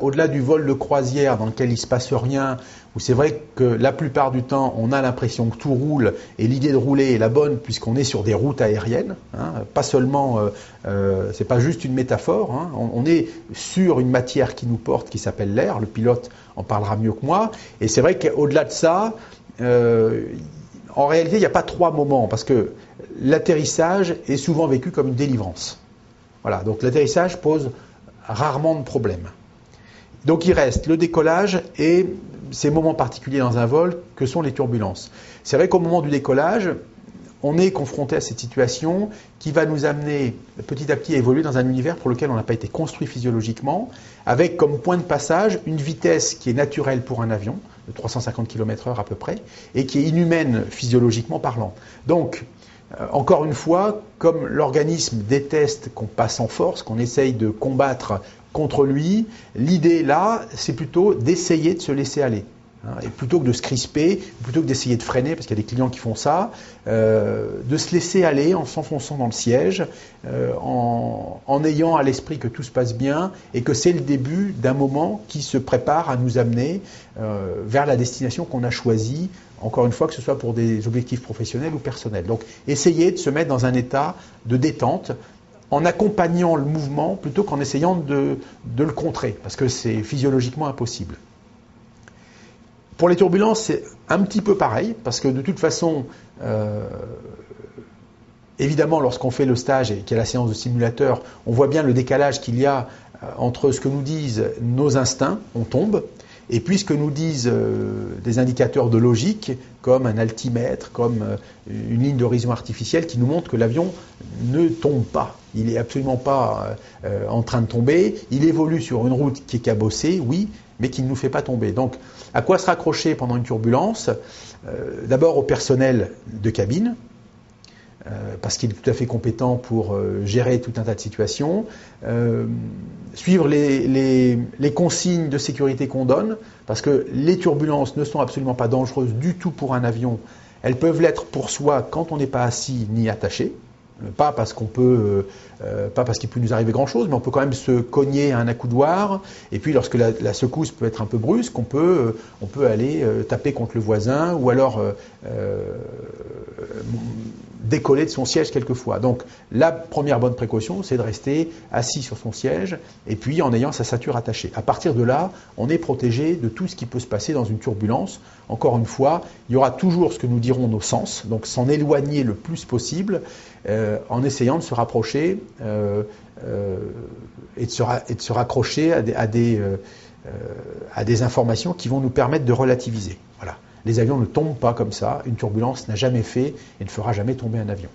Au-delà du vol de croisière dans lequel il ne se passe rien, où c'est vrai que la plupart du temps on a l'impression que tout roule et l'idée de rouler est la bonne puisqu'on est sur des routes aériennes, hein, pas seulement, c'est pas juste une métaphore, hein, on est sur une matière qui nous porte, qui s'appelle l'air, le pilote en parlera mieux que moi, et c'est vrai qu'au-delà de ça, en réalité il n'y a pas trois moments parce que l'atterrissage est souvent vécu comme une délivrance. Voilà, donc l'atterrissage pose rarement de problème. Donc il reste le décollage et ces moments particuliers dans un vol que sont les turbulences. C'est vrai qu'au moment du décollage, on est confronté à cette situation qui va nous amener petit à petit à évoluer dans un univers pour lequel on n'a pas été construit physiologiquement, avec comme point de passage une vitesse qui est naturelle pour un avion, de 350 km/h à peu près, et qui est inhumaine physiologiquement parlant. Donc, encore une fois, comme l'organisme déteste qu'on passe en force, qu'on essaye de combattre contre lui, l'idée là, c'est plutôt d'essayer de se laisser aller. Et plutôt que de se crisper, plutôt que d'essayer de freiner, parce qu'il y a des clients qui font ça, de se laisser aller en s'enfonçant dans le siège, en ayant à l'esprit que tout se passe bien et que c'est le début d'un moment qui se prépare à nous amener vers la destination qu'on a choisie, encore une fois, que ce soit pour des objectifs professionnels ou personnels. Donc, essayez de se mettre dans un état de détente, en accompagnant le mouvement plutôt qu'en essayant de le contrer, parce que c'est physiologiquement impossible. Pour les turbulences, c'est un petit peu pareil, parce que de toute façon, évidemment, lorsqu'on fait le stage et qu'il y a la séance de simulateur, on voit bien le décalage qu'il y a entre ce que nous disent nos instincts, on tombe, et puis ce que nous disent des indicateurs de logique, comme un altimètre, comme une ligne d'horizon artificielle qui nous montre que l'avion ne tombe pas. Il n'est absolument pas en train de tomber. Il évolue sur une route qui est cabossée, oui, mais qui ne nous fait pas tomber. Donc, à quoi se raccrocher pendant une turbulence ? D'abord au personnel de cabine, parce qu'il est tout à fait compétent pour gérer tout un tas de situations, suivre les consignes de sécurité qu'on donne, parce que les turbulences ne sont absolument pas dangereuses du tout pour un avion. Elles peuvent l'être pour soi quand on n'est pas assis ni attaché. Pas parce qu'il peut nous arriver grand-chose, mais on peut quand même se cogner à un accoudoir. Et puis, lorsque la secousse peut être un peu brusque, on peut aller taper contre le voisin ou alors décoller de son siège quelquefois. Donc, la première bonne précaution, c'est de rester assis sur son siège et puis en ayant sa ceinture attachée. À partir de là, on est protégé de tout ce qui peut se passer dans une turbulence. Encore une fois, il y aura toujours ce que nous diront nos sens, donc s'en éloigner le plus possible. En essayant de se rapprocher et de se raccrocher à des informations qui vont nous permettre de relativiser. Voilà. Les avions ne tombent pas comme ça, une turbulence n'a jamais fait et ne fera jamais tomber un avion.